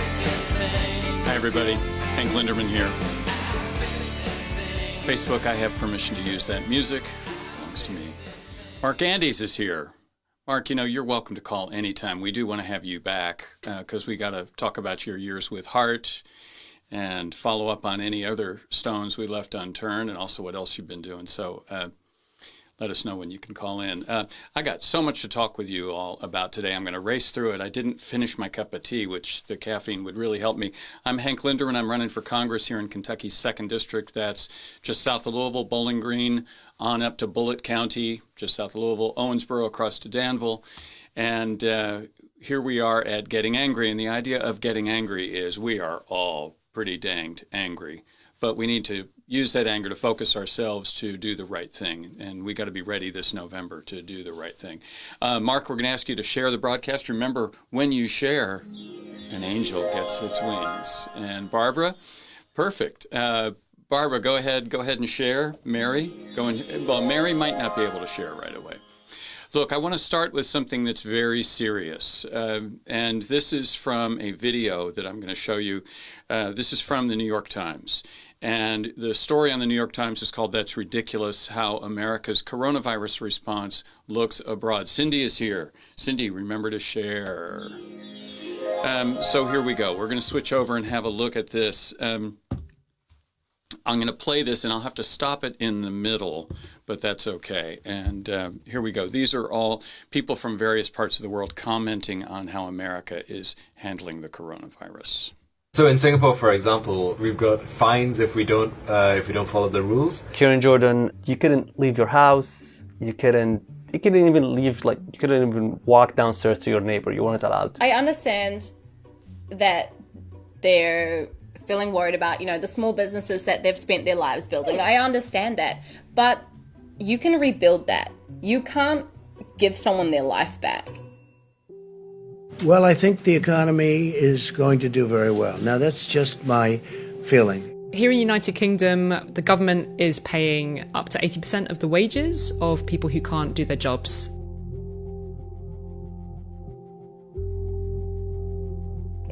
Hi everybody, Hank Linderman here. Facebook, I have permission to use that music. It belongs to me. Mark Andes is here. Mark, you're welcome to call anytime. We do want to have you back because we got to talk about your years with Heart and follow up on any other stones we left unturned and also what else you've been doing. So let us know when you can call in. I got so much to talk with you all about today. I'm going to race through it. I didn't finish my cup of tea, which the caffeine would really help me. I'm Hank Linderman. I'm running for Congress here in Kentucky's 2nd District. That's just south of Louisville, Bowling Green, on up to Bullitt County, just south of Louisville, Owensboro, across to Danville. And here we are at Getting Angry. And the idea of getting angry is we are all pretty danged angry. But we need to use that anger to focus ourselves to do the right thing. And we got to be ready this November to do the right thing. Mark, we're going to ask you to share the broadcast. Remember, when you share, an angel gets its wings. And Barbara, perfect. Barbara, go ahead and share. Mary, Mary might not be able to share right away. Look, I want to start with something that's very serious, and this is from a video that I'm going to show you. This is from the New York Times, and the story on the New York Times is called "That's Ridiculous, How America's Coronavirus Response Looks Abroad." Cindy is here. Cindy, remember to share. So here we go. We're going to switch over and have a look at this. I'm going to play this, and I'll have to stop it in the middle, but that's okay. And here we go. These are all people from various parts of the world commenting on how America is handling the coronavirus. So in Singapore, for example, we've got fines if we don't follow the rules. Here in Jordan, you couldn't leave your house. You couldn't even walk downstairs to your neighbor. You weren't allowed to. I understand that they're feeling worried about, the small businesses that they've spent their lives building. I understand that. But you can rebuild that. You can't give someone their life back. Well, I think the economy is going to do very well. Now, that's just my feeling. Here in the United Kingdom, the government is paying up to 80% of the wages of people who can't do their jobs.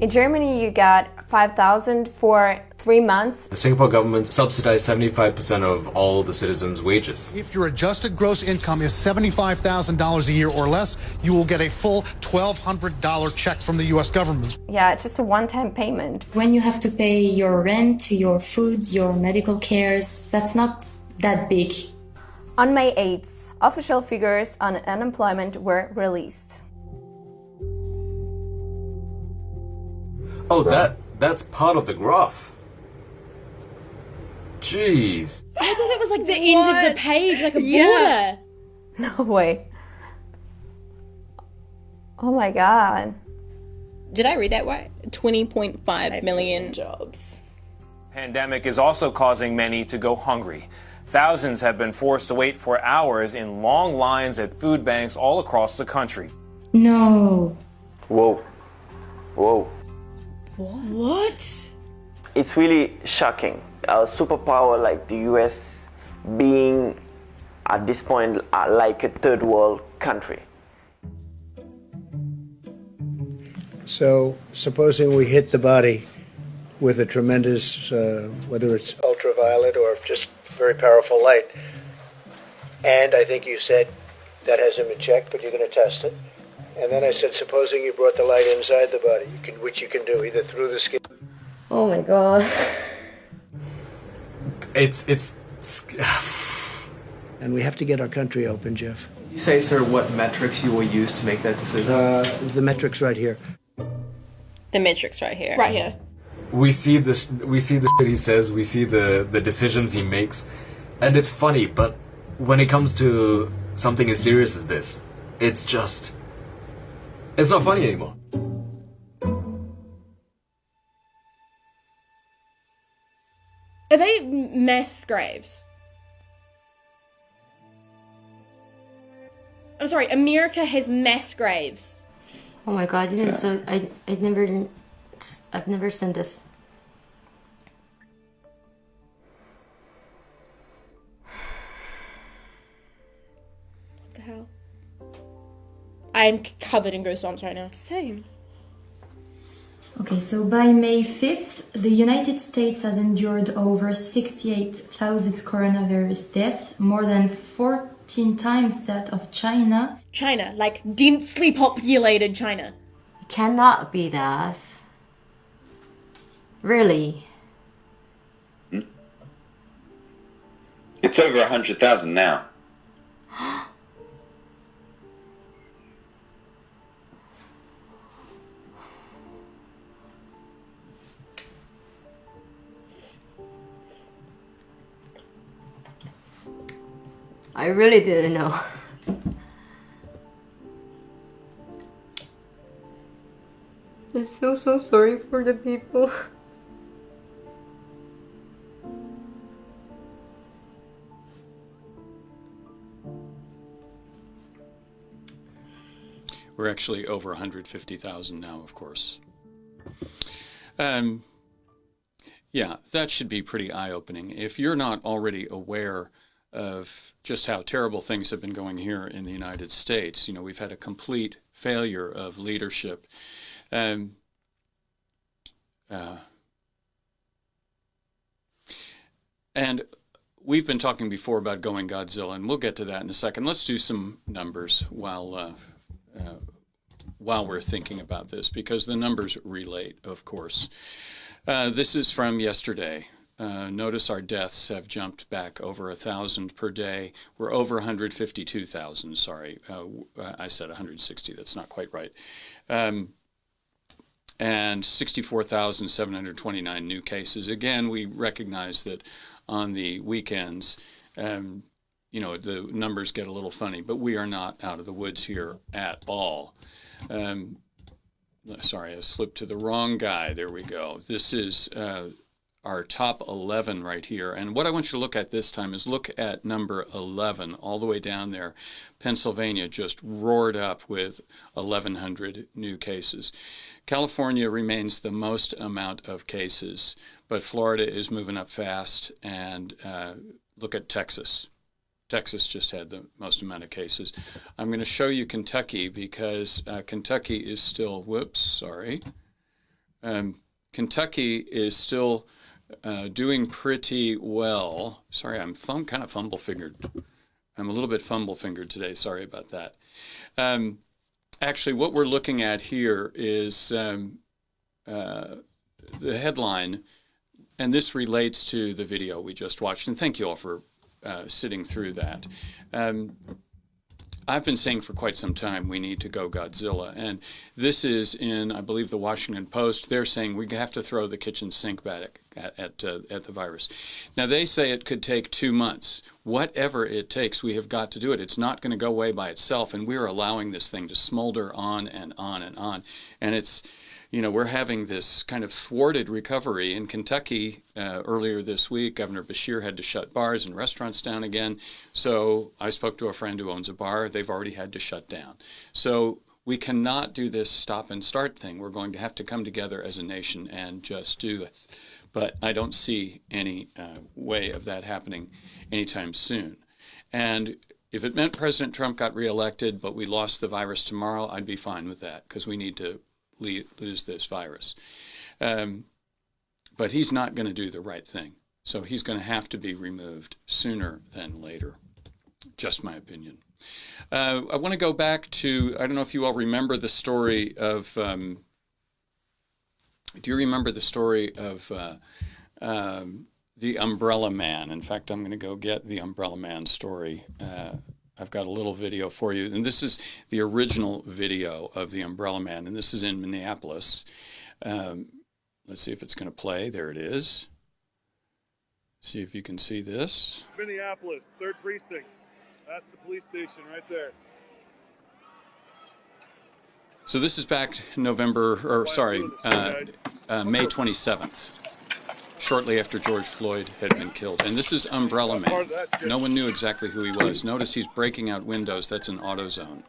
In Germany, you got 5,000 for 3 months. The Singapore government subsidized 75% of all the citizens' wages. If your adjusted gross income is $75,000 a year or less, you will get a full $1,200 check from the U.S. government. Yeah, it's just a one-time payment. When you have to pay your rent, your food, your medical cares, that's not that big. On May 8th, official figures on unemployment were released. Oh, that's part of the graph. Jeez. I thought that was like the end of the page, like a border. No way. Oh my God. Did I read that right? 20.5 million jobs. Pandemic is also causing many to go hungry. Thousands have been forced to wait for hours in long lines at food banks all across the country. No. Whoa. What? It's really shocking. A superpower like the US being, at this point, like a third world country. So, supposing we hit the body with a tremendous, whether it's ultraviolet or just very powerful light, and I think you said that hasn't been checked, but you're going to test it. And then I said, supposing you brought the light inside the body, which you can do either through the skin. Oh my God. It's And we have to get our country open, Jeff. You say, sir, what metrics you will use to make that decision? The metrics right here. The metrics right here. Right here. We see the shit he says, we see the decisions he makes, and it's funny, but when it comes to something as serious as this, it's not funny anymore. Are they mass graves? I'm sorry, America has mass graves. Oh my God, I've never seen this. What the hell? I'm covered in goosebumps right now. Same. Okay, so by May 5th, the United States has endured over 68,000 coronavirus deaths, more than 14 times that of China. China, like densely populated China. It cannot be that. Really? It's over 100,000 now. I really didn't know. I feel so sorry for the people. We're actually over 150,000 now, of course. Yeah, that should be pretty eye-opening. If you're not already aware of just how terrible things have been going here in the United States, you know, we've had a complete failure of leadership. And we've been talking before about going Godzilla, and we'll get to that in a second. Let's do some numbers while we're thinking about this, because the numbers relate, of course. This is from yesterday. Notice our deaths have jumped back over 1,000 per day. We're over 152,000, sorry. I said 160, that's not quite right. And 64,729 new cases. Again, we recognize that on the weekends, you know, the numbers get a little funny, but we are not out of the woods here at all. Sorry, I slipped to the wrong guy. There we go. This is our top 11 right here. And what I want you to look at this time is look at number 11 all the way down there. Pennsylvania just roared up with 1,100 new cases. California remains the most amount of cases, but Florida is moving up fast. And look at Texas. Texas just had the most amount of cases. I'm going to show you Kentucky because Kentucky is still, Kentucky is still doing pretty well. Sorry, I'm kind of fumble-fingered. I'm a little bit fumble-fingered today. Sorry about that. Actually, what we're looking at here is the headline, and this relates to the video we just watched. And thank you all for sitting through that. I've been saying for quite some time we need to go Godzilla, and this is in, I believe, the Washington Post. They're saying we have to throw the kitchen sink back at the virus. Now, they say it could take 2 months. Whatever it takes, we have got to do it. It's not going to go away by itself, and we're allowing this thing to smolder on and on and on. And it's, you know, we're having this kind of thwarted recovery. In Kentucky, earlier this week, Governor Beshear had to shut bars and restaurants down again. So I spoke to a friend who owns a bar. They've already had to shut down. So we cannot do this stop and start thing. We're going to have to come together as a nation and just do it. But I don't see any way of that happening anytime soon. And if it meant President Trump got reelected, but we lost the virus tomorrow, I'd be fine with that, because we need to lose this virus. But he's not going to do the right thing. So he's going to have to be removed sooner than later. Just my opinion. I want to go back to, I don't know if you all remember the story of, do you remember the story of the Umbrella Man? In fact, I'm going to go get the Umbrella Man story. I've got a little video for you, and this is the original video of the Umbrella Man, and this is in Minneapolis. Let's see if it's going to play. There it is. See if you can see this. It's Minneapolis, 3rd Precinct. That's the police station right there. So this is back May 27th. Shortly after George Floyd had been killed. And this is Umbrella Man. No one knew exactly who he was. Notice he's breaking out windows. That's an AutoZone.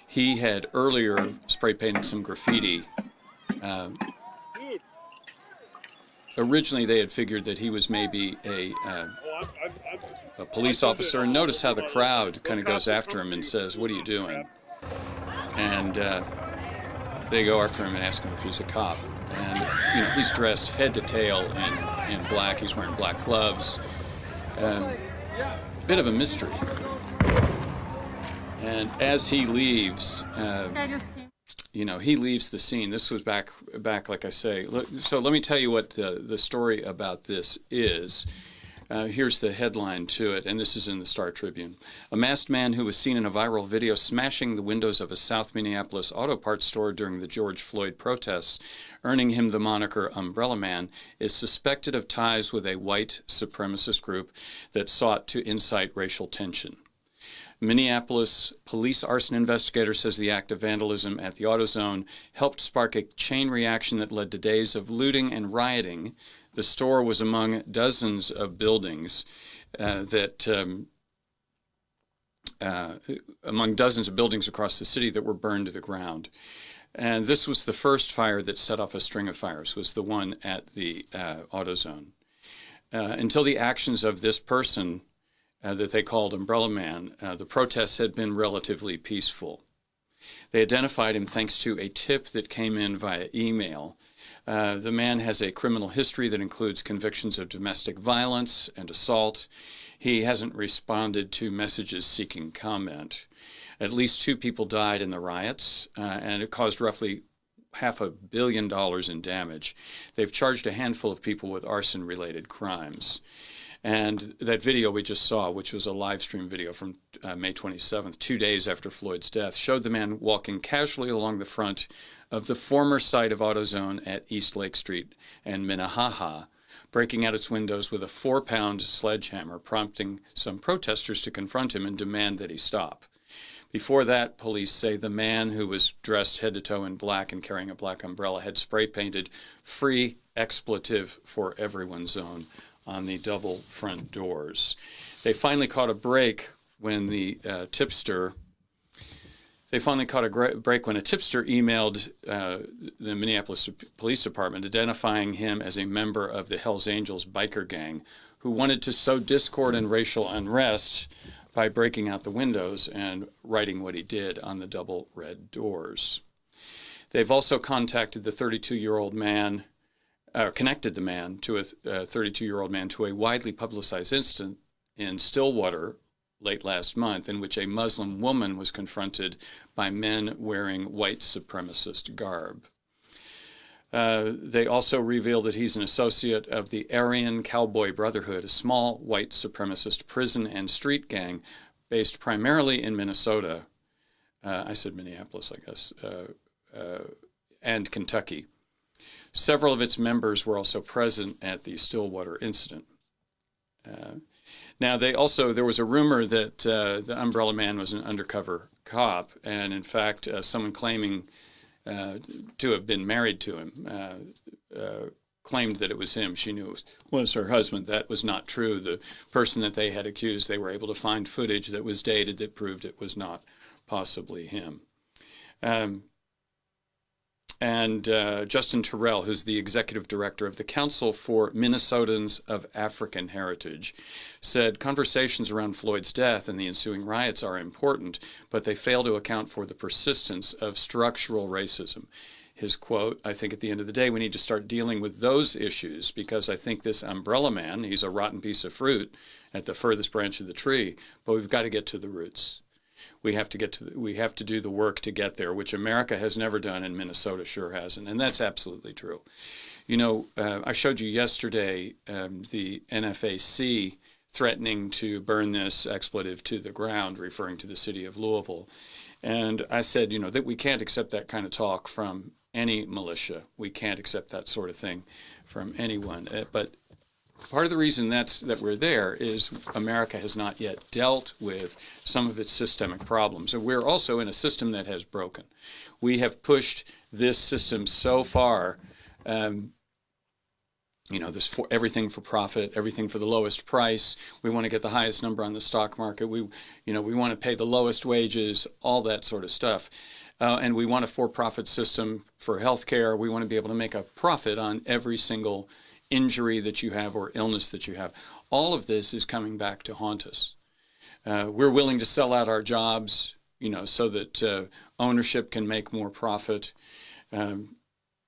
He had earlier spray painted some graffiti. Originally, they had figured that he was maybe a police officer. And notice how the crowd kind of goes after him and says, "What are you doing?" And they go after him and ask him if he's a cop. And, he's dressed head to tail in black. He's wearing black gloves. Bit of a mystery. And as he leaves, he leaves the scene. This was back, like I say. So let me tell you what the story about this is. Here's the headline to it, and this is in the Star Tribune. A masked man who was seen in a viral video smashing the windows of a South Minneapolis auto parts store during the George Floyd protests, earning him the moniker Umbrella Man, is suspected of ties with a white supremacist group that sought to incite racial tension. Minneapolis police arson investigator says the act of vandalism at the AutoZone helped spark a chain reaction that led to days of looting and rioting. The store was among dozens of buildings across the city that were burned to the ground. And this was the first fire that set off a string of fires, was the one at the AutoZone. Until the actions of this person that they called Umbrella Man, the protests had been relatively peaceful. They identified him thanks to a tip that came in via email. The man has a criminal history that includes convictions of domestic violence and assault. He hasn't responded to messages seeking comment. At least 2 people died in the riots, and it caused roughly $500 million in damage. They've charged a handful of people with arson-related crimes. And that video we just saw, which was a live stream video from May 27th, 2 days after Floyd's death, showed the man walking casually along the front of the former site of AutoZone at East Lake Street and Minnehaha, breaking out its windows with a 4-pound sledgehammer, prompting some protesters to confront him and demand that he stop. Before that, police say the man, who was dressed head to toe in black and carrying a black umbrella, had spray-painted "Free Expletive for Everyone Zone" on the double front doors. They finally caught a break when the tipster emailed the Minneapolis Police Department identifying him as a member of the Hells Angels biker gang who wanted to sow discord and racial unrest by breaking out the windows and writing what he did on the double red doors. They've also contacted the 32-year-old man, connected the man to a 32-year-old man to a widely publicized incident in Stillwater late last month in which a Muslim woman was confronted by men wearing white supremacist garb. They also revealed that he's an associate of the Aryan Cowboy Brotherhood, a small white supremacist prison and street gang based primarily in Minnesota. I said Minneapolis, I guess, and Kentucky. Several of its members were also present at the Stillwater incident. Now, there was a rumor that the Umbrella Man was an undercover cop, and in fact, someone claiming to have been married to him claimed that it was him. She knew it was her husband. That was not true. The person that they had accused, they were able to find footage that was dated that proved it was not possibly him. And Justin Terrell, who's the executive director of the Council for Minnesotans of African Heritage, said conversations around Floyd's death and the ensuing riots are important, but they fail to account for the persistence of structural racism. His quote, "I think at the end of the day we need to start dealing with those issues because I think this Umbrella Man, he's a rotten piece of fruit at the furthest branch of the tree, but we've got to get to the roots. We have to do the work to get there, which America has never done and Minnesota sure hasn't." And that's absolutely true. You know, I showed you yesterday the NFAC threatening to burn this expletive to the ground, referring to the city of Louisville. And I said, you know, that we can't accept that kind of talk from any militia. We can't accept that sort of thing from anyone. But part of the reason that we're there is America has not yet dealt with some of its systemic problems. And we're also in a system that has broken. We have pushed this system so far, everything for profit, everything for the lowest price. We want to get the highest number on the stock market. We want to pay the lowest wages, all that sort of stuff. And we want a for-profit system for healthcare. We want to be able to make a profit on every single injury that you have or illness that you have. All of this is coming back to haunt us. We're willing to sell out our jobs, so that ownership can make more profit.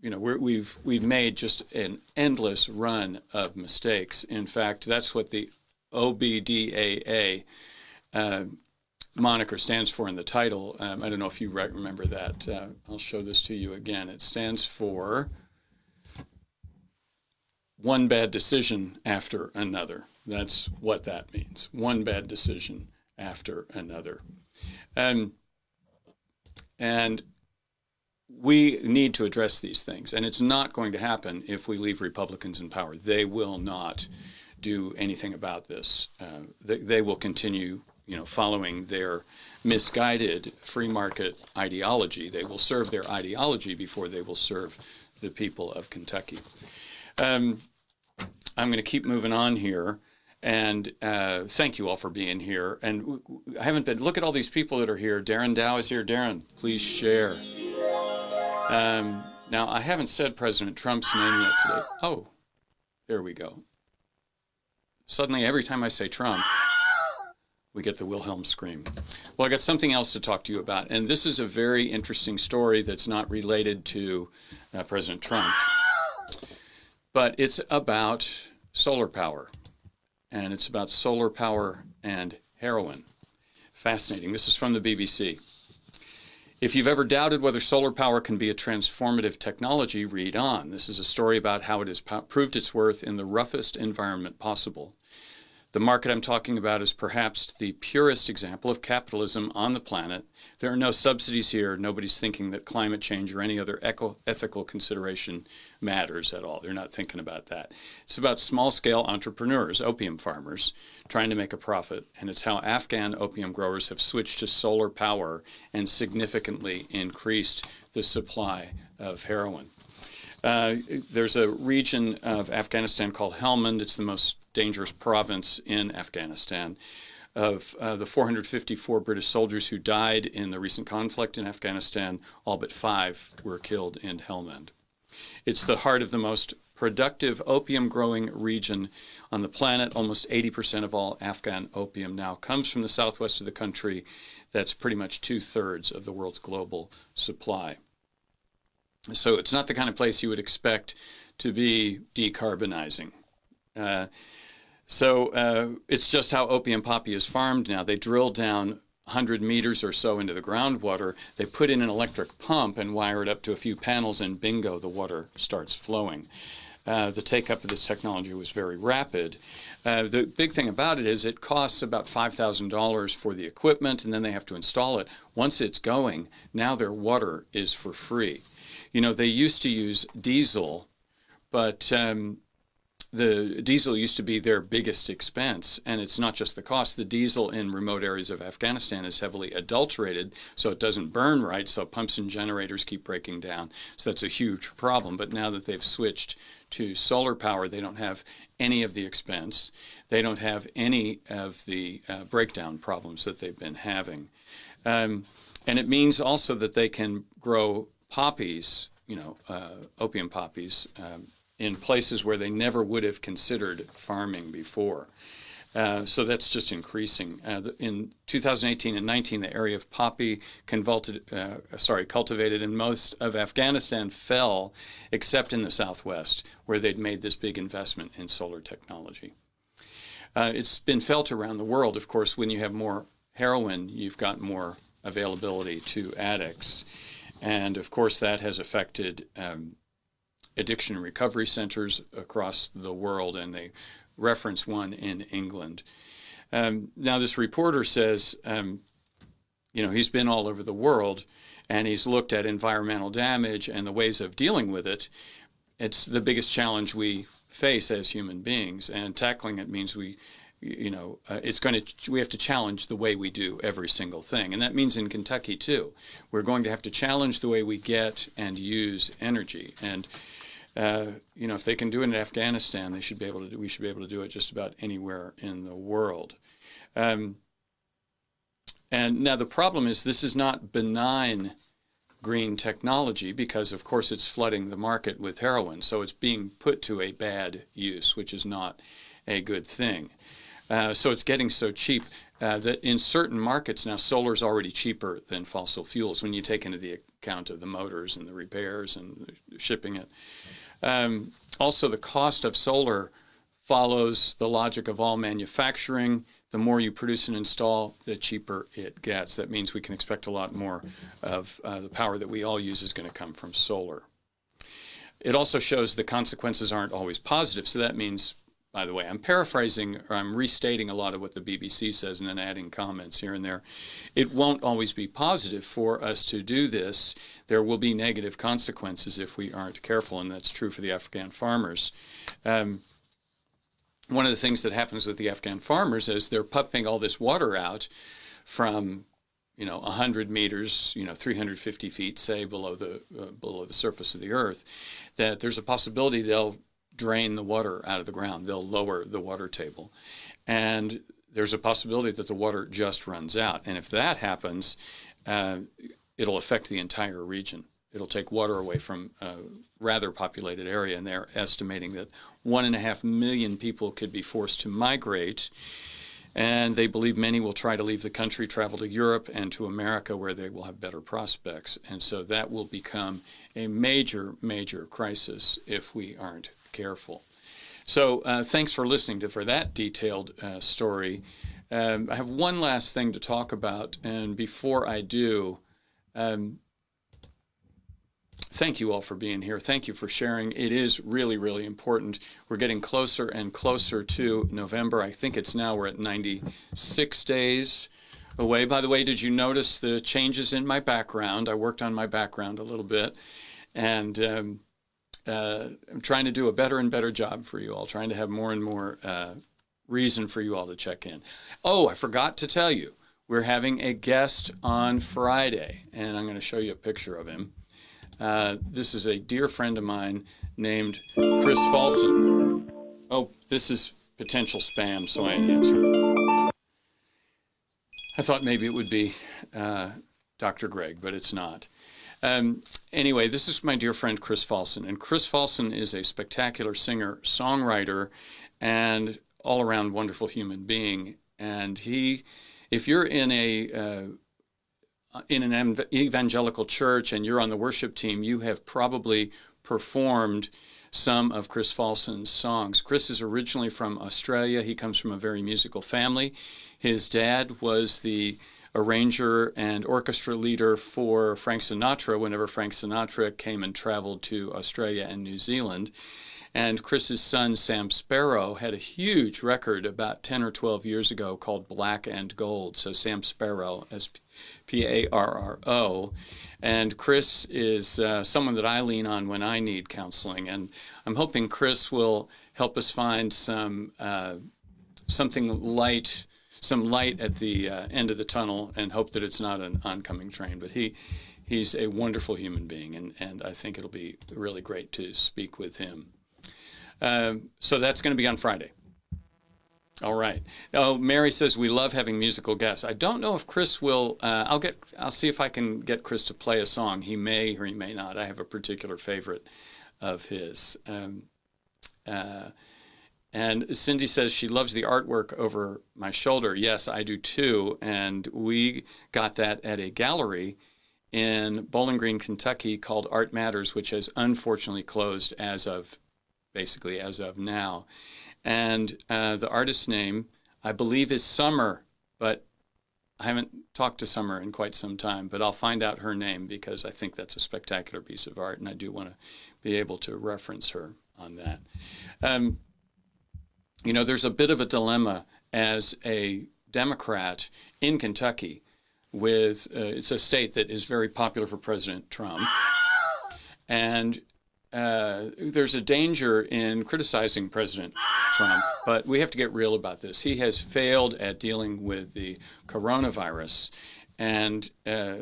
we've made just an endless run of mistakes. In fact, that's what the OBDAA moniker stands for in the title. I don't know if you remember that. I'll show this to you again. It stands for one bad decision after another. That's what that means. One bad decision after another. And we need to address these things. And it's not going to happen if we leave Republicans in power. They will not do anything about this. They will continue, following their misguided free market ideology. They will serve their ideology before they will serve the people of Kentucky. I'm going to keep moving on here. And thank you all for being here. And I haven't been, look at all these people that are here. Darren Dow is here. Darren, please share. Now, I haven't said President Trump's name yet today. Oh, there we go. Suddenly, every time I say Trump, we get the Wilhelm scream. Well, I got something else to talk to you about. And this is a very interesting story that's not related to President Trump. But it's about solar power. And it's about solar power and heroin. Fascinating. This is from the BBC. If you've ever doubted whether solar power can be a transformative technology, read on. This is a story about how it has proved its worth in the roughest environment possible. The market I'm talking about is perhaps the purest example of capitalism on the planet. There are no subsidies here. Nobody's thinking that climate change or any other ethical consideration matters at all. They're not thinking about that. It's about small-scale entrepreneurs, opium farmers, trying to make a profit. And it's how Afghan opium growers have switched to solar power and significantly increased the supply of heroin. There's a region of Afghanistan called Helmand. It's the most dangerous province in Afghanistan. Of the 454 British soldiers who died in the recent conflict in Afghanistan, all but 5 were killed in Helmand. It's the heart of the most productive opium-growing region on the planet. Almost 80% of all Afghan opium now comes from the southwest of the country. That's pretty much 2/3 of the world's global supply. So it's not the kind of place you would expect to be decarbonizing. It's just how opium poppy is farmed now. They drill down 100 meters or so into the groundwater. They put in an electric pump and wire it up to a few panels, and bingo, the water starts flowing. The take-up of this technology was very rapid. The big thing about it is it costs about $5,000 for the equipment, and then they have to install it. Once it's going, now their water is for free. They used to use diesel, but the diesel used to be their biggest expense, and it's not just the cost. The diesel in remote areas of Afghanistan is heavily adulterated, so it doesn't burn right, so pumps and generators keep breaking down. So that's a huge problem. But now that they've switched to solar power, they don't have any of the expense. They don't have any of the breakdown problems that they've been having. And it means also that they can grow poppies, opium poppies, in places where they never would have considered farming before. So that's just increasing. In 2018 and 19, the area of poppy cultivated in most of Afghanistan fell, except in the southwest, where they'd made this big investment in solar technology. It's been felt around the world. Of course, when you have more heroin, you've got more availability to addicts. And of course, that has affected addiction and recovery centers across the world, and they reference one in England. Now, this reporter says, he's been all over the world, and he's looked at environmental damage and the ways of dealing with it. It's the biggest challenge we face as human beings, and tackling it means we have to challenge the way we do every single thing. And that means in Kentucky, too. We're going to have to challenge the way we get and use energy. And if they can do it in Afghanistan, we should be able to do it just about anywhere in the world. And now the problem is this is not benign green technology because, of course, it's flooding the market with heroin. So it's being put to a bad use, which is not a good thing. So it's getting so cheap that in certain markets now, solar is already cheaper than fossil fuels when you take into the account of the motors and the repairs and shipping it. Also, the cost of solar follows the logic of all manufacturing. The more you produce and install, the cheaper it gets. That means we can expect a lot more of the power that we all use is going to come from solar. It also shows the consequences aren't always positive. So that means, by the way, I'm paraphrasing or I'm restating a lot of what the BBC says and then adding comments here and there. It won't always be positive for us to do this. There will be negative consequences if we aren't careful, and that's true for the Afghan farmers. One of the things that happens with the Afghan farmers is they're pumping all this water out from 100 meters, 350 feet, say, below the surface of the earth, that there's a possibility they'll drain the water out of the ground. They'll lower the water table. And there's a possibility that the water just runs out. And if that happens, it'll affect the entire region. It'll take water away from a rather populated area, and they're estimating that 1.5 million people could be forced to migrate. And they believe many will try to leave the country, travel to Europe and to America, where they will have better prospects. And so that will become a major, major crisis if we aren't careful. So thanks for listening for that detailed story. I have one last thing to talk about, and before I do, thank you all for being here. Thank you for sharing. It is really, really important. We're getting closer and closer to November. I think it's now we're at 96 days away. By the way, did you notice the changes in my background? I worked on my background a little bit, and I'm trying to do a better and better job for you all, trying to have more and more reason for you all to check in. Oh, I forgot to tell you, we're having a guest on Friday, and I'm going to show you a picture of him. This is a dear friend of mine named Chris Falson. Oh, this is potential spam, so I answered. I thought maybe it would be Dr. Greg, but it's not. Anyway, this is my dear friend Chris Falson, and Chris Falson is a spectacular singer, songwriter, and all-around wonderful human being. And if you're in an evangelical church and you're on the worship team, you have probably performed some of Chris Falson's songs. Chris is originally from Australia. He comes from a very musical family. His dad was the arranger and orchestra leader for Frank Sinatra whenever Frank Sinatra came and traveled to Australia and New Zealand. And Chris's son, Sam Sparrow, had a huge record about 10 or 12 years ago called Black and Gold. So Sam Sparrow, S-P-A-R-R-O. And Chris is someone that I lean on when I need counseling. And I'm hoping Chris will help us find some light at the end of the tunnel, and hope that it's not an oncoming train. But he's a wonderful human being, and I think it'll be really great to speak with him. So that's going to be on Friday. All right. Oh, Mary says we love having musical guests. I don't know if Chris will. I'll see if I can get Chris to play a song. He may or he may not. I have a particular favorite of his. And Cindy says she loves the artwork over my shoulder. Yes, I do too. And we got that at a gallery in Bowling Green, Kentucky called Art Matters, which has unfortunately closed as of now. And the artist's name, I believe, is Summer, but I haven't talked to Summer in quite some time, but I'll find out her name because I think that's a spectacular piece of art, and I do want to be able to reference her on that. There's a bit of a dilemma as a Democrat in Kentucky with, it's a state that is very popular for President Trump, and there's a danger in criticizing President Trump, but we have to get real about this. He has failed at dealing with the coronavirus, and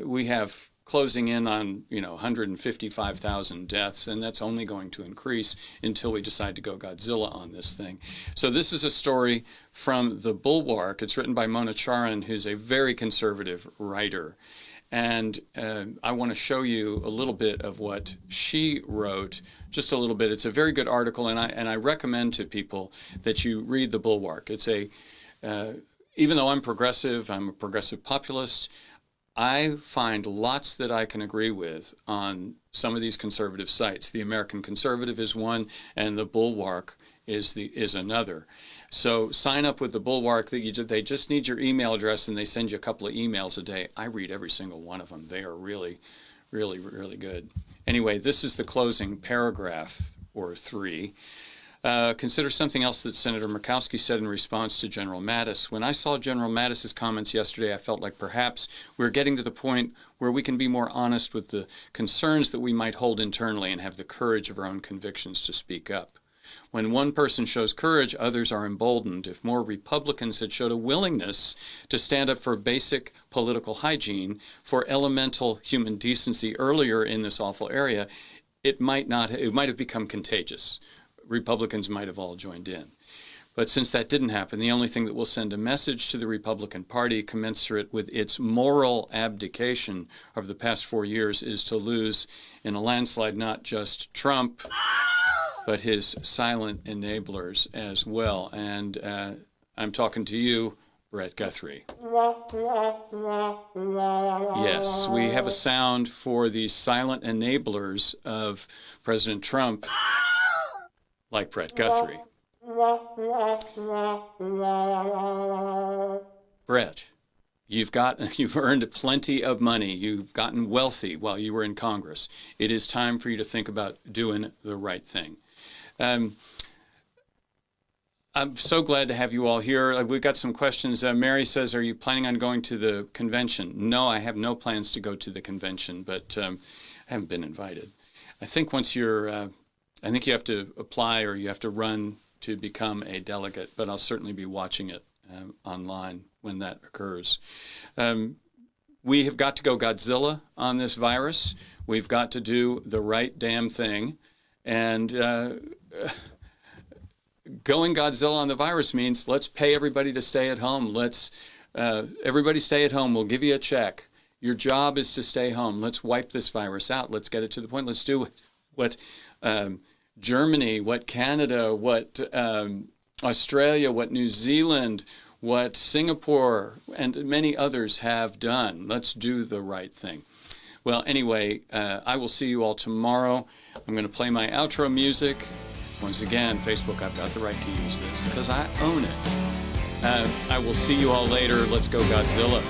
we have closing in on 155,000 deaths, and that's only going to increase until we decide to go Godzilla on this thing. So this is a story from The Bulwark. It's written by Mona Charan, who's a very conservative writer. And I want to show you a little bit of what she wrote, just a little bit. It's a very good article, and I recommend to people that you read The Bulwark. It's a Even though I'm progressive, I'm a progressive populist, I find lots that I can agree with on some of these conservative sites. The American Conservative is one, and the Bulwark is another. So sign up with the Bulwark. They just need your email address, and they send you a couple of emails a day. I read every single one of them. They are really, really, really good. Anyway, this is the closing paragraph, or 3. Consider something else that Senator Murkowski said in response to General Mattis. When I saw General Mattis's comments yesterday, I felt like perhaps we're getting to the point where we can be more honest with the concerns that we might hold internally and have the courage of our own convictions to speak up. When one person shows courage, others are emboldened. If more Republicans had showed a willingness to stand up for basic political hygiene, for elemental human decency earlier in this awful area, it might have become contagious. Republicans might have all joined in. But since that didn't happen, the only thing that will send a message to the Republican Party commensurate with its moral abdication of the past 4 years is to lose in a landslide not just Trump, but his silent enablers as well. And I'm talking to you, Brett Guthrie. Yes, we have a sound for the silent enablers of President Trump, like Brett Guthrie. Brett, you've earned plenty of money. You've gotten wealthy while you were in Congress. It is time for you to think about doing the right thing. I'm so glad to have you all here. We've got some questions. Mary says, are you planning on going to the convention? No, I have no plans to go to the convention, but I haven't been invited. I think once I think you have to apply or you have to run to become a delegate, but I'll certainly be watching it online when that occurs. We have got to go Godzilla on this virus. We've got to do the right damn thing. And going Godzilla on the virus means let's pay everybody to stay at home. Let's everybody stay at home. We'll give you a check. Your job is to stay home. Let's wipe this virus out. Let's get it to the point. Let's do what Germany, what Canada, what Australia, what New Zealand, what Singapore, and many others have done. Let's do the right thing. Well, anyway, I will see you all tomorrow. I'm going to play my outro music. Once again, Facebook, I've got the right to use this because I own it. I will see you all later. Let's go Godzilla.